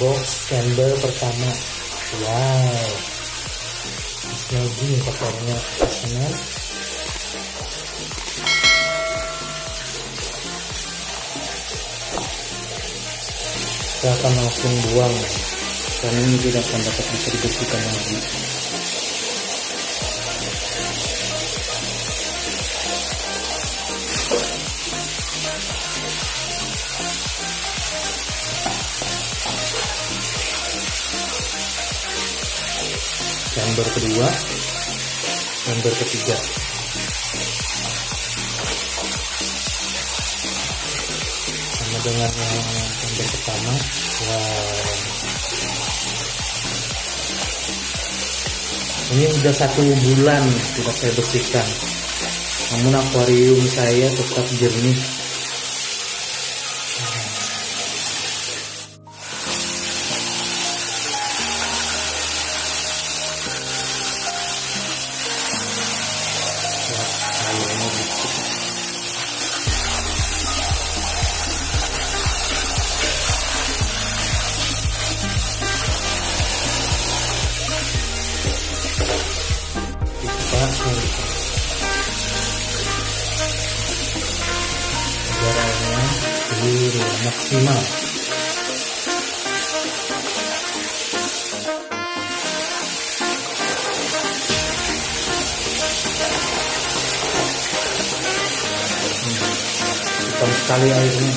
box chamber pertama. Wow, snagging kotornya sana. Kita akan langsung buang karena ini tidak akan dapat bisa dibersihkan lagi. Chamber kedua, chamber ketiga. Sama dengan yang chamber pertama. Wow. Ini udah 1 bulan tidak saya bersihkan. Namun akuarium saya tetap jernih. Udaranya maksimal. Hitam sekali airnya.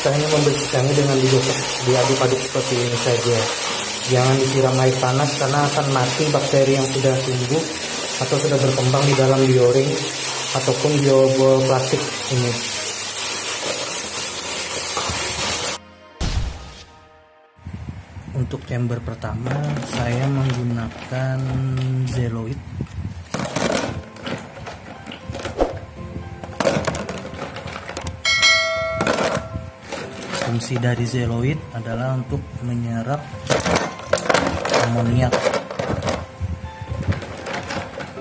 Saya hanya membersihkannya dengan diaduk-aduk seperti ini saja. Jangan disiram air panas karena akan mati bakteri yang sudah tumbuh atau sudah berkembang di dalam bioring ataupun bioplastik ini. Untuk chamber pertama saya menggunakan zeoloid. Fungsi dari zeoloid adalah untuk menyerap amoniak.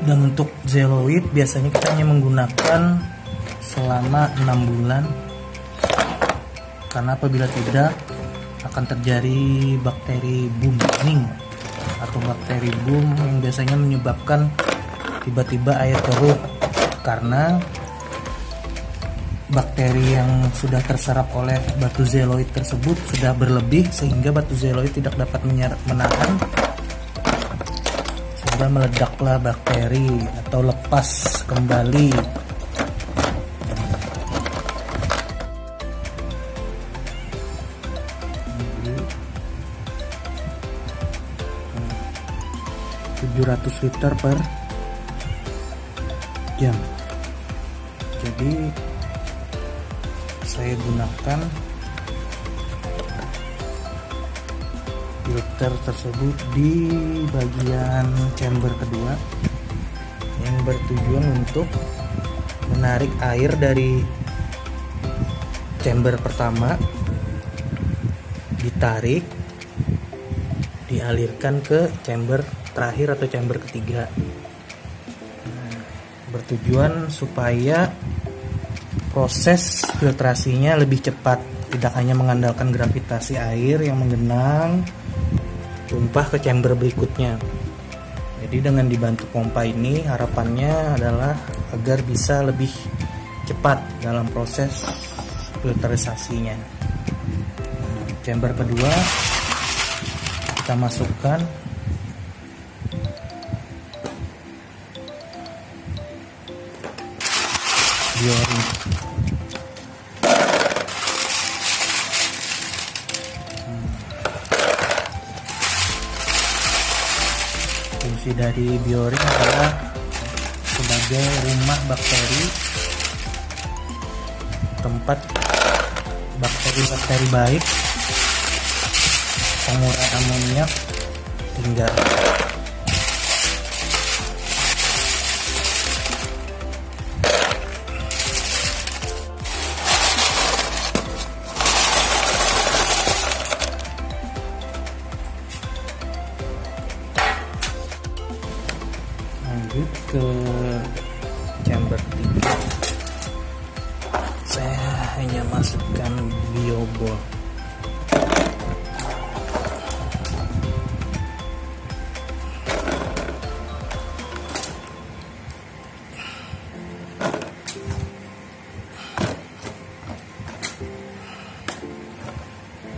Dan untuk zeoloid biasanya kita hanya menggunakan selama 6 bulan. Karena apabila tidak akan terjadi bakteri booming atau bakteri boom yang biasanya menyebabkan tiba-tiba air keruh karena bakteri yang sudah terserap oleh batu zeoloid tersebut sudah berlebih sehingga batu zeoloid tidak dapat menahan sehingga meledaklah bakteri atau lepas kembali. Jadi 700 liter per jam. Jadi saya gunakan filter tersebut di bagian chamber kedua yang bertujuan untuk menarik air dari chamber pertama, ditarik, dialirkan ke chamber terakhir atau chamber ketiga. Bertujuan supaya proses filtrasinya lebih cepat, tidak hanya mengandalkan gravitasi air yang menggenang tumpah ke chamber berikutnya. Jadi dengan dibantu pompa ini harapannya adalah agar bisa lebih cepat dalam proses filterisasinya. Chamber kedua kita masukkan bioring. Fungsi dari bioring adalah sebagai rumah bakteri tempat bakteri-bakteri baik, pengurai amoniak tinggal. Lanjut ke chamber 3, saya hanya masukkan biobol.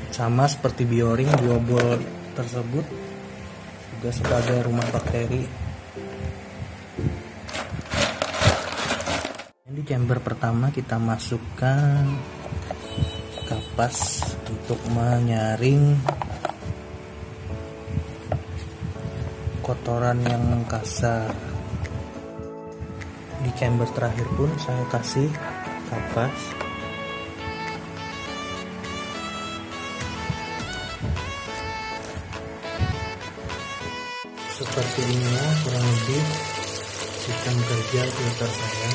Sama seperti bioring, biobol tersebut juga sebagai rumah bakteri. Di chamber pertama kita masukkan kapas untuk menyaring kotoran yang kasar. Di chamber terakhir pun saya kasih kapas. Seperti inilah kurang lebih sistem kerja filter saya.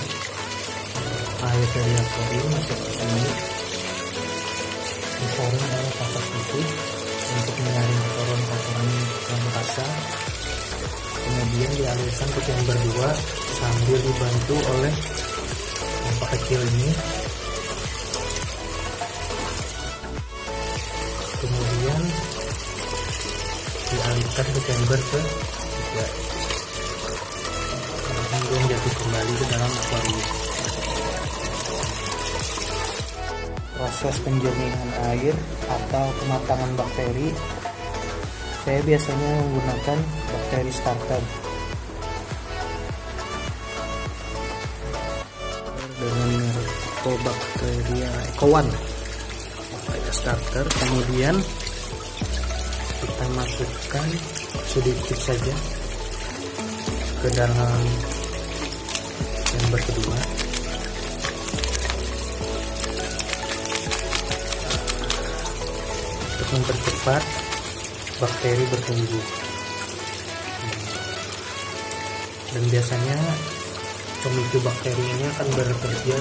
Air dari akuarium masuk ke sini, disaring oleh kapas putih untuk menyaring kotoran-kotoran yang kasar. Kemudian dialirkan ke chamber 2 sambil dibantu oleh pompa kecil ini. Kemudian dialirkan ke chamber ke 3. Kemudian jatuh kembali ke dalam akuarium. Proses penjernihan air atau pematangan bakteri, saya biasanya menggunakan bakteri starter dengan merek Ecobacteria Eco1 bakteri starter. Kemudian kita masukkan sedikit saja ke dalam chamber kedua. Mempercepat bakteri bertumbuh, dan biasanya pemicu bakteri ini akan bekerja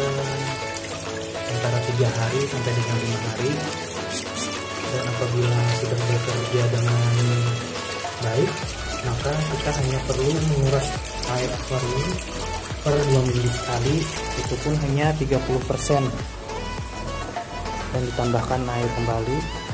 antara 3 hari sampai dengan 5 hari, dan apabila sudah bekerja dengan baik, maka kita hanya perlu menguras air akuarium per 2 minggu sekali, itu pun hanya 30%, dan ditambahkan air kembali.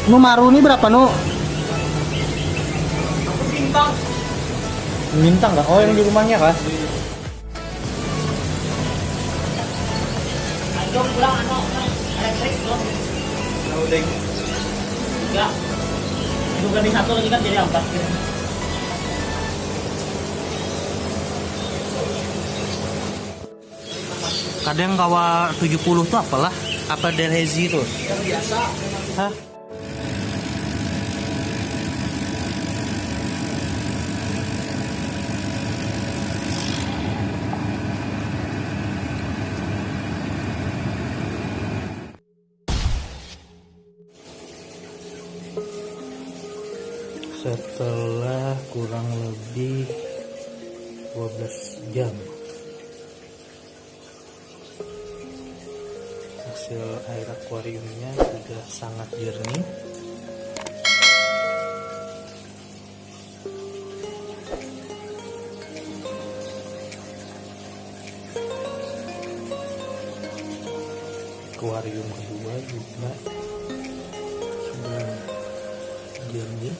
Nu maru ini berapa nu? Bintang. Bintang nggak? Oh yang di rumahnya kah? Ayo pulang elektrik dong. Loading. Enggak. Itu ganti satu lagi kan jadi 4 gitu. Kadang kawa 70 tuh apalah? Apa Delhaize itu? Yang biasa. Hah? Setelah kurang lebih 12 jam. Hasil air akuariumnya sudah sangat jernih. Akuarium kedua juga sudah jernih.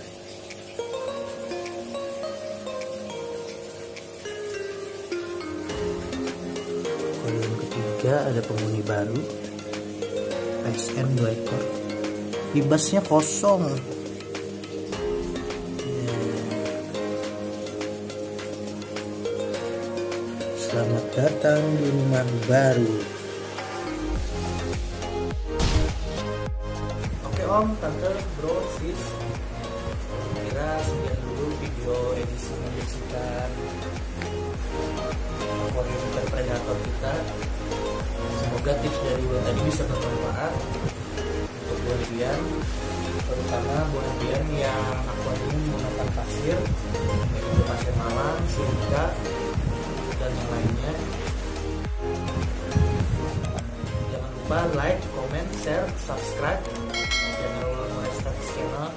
Akuarium ketiga ada penghuni baru, XN 2 ekor. Bibasnya kosong. Selamat datang di rumah baru. Oke om, tante, bro, sis, kira sekian dulu video edisi membersihkan akuarium ikan predator kita. Semoga tips dari gue tadi bisa bermanfaat untuk buah Dian, terutama buah Dian yang akuarium menggunakan pasir, yaitu pasir malam, silika, dan yang lainnya. Jangan lupa like, comment, share, subscribe channel Molestar Channel.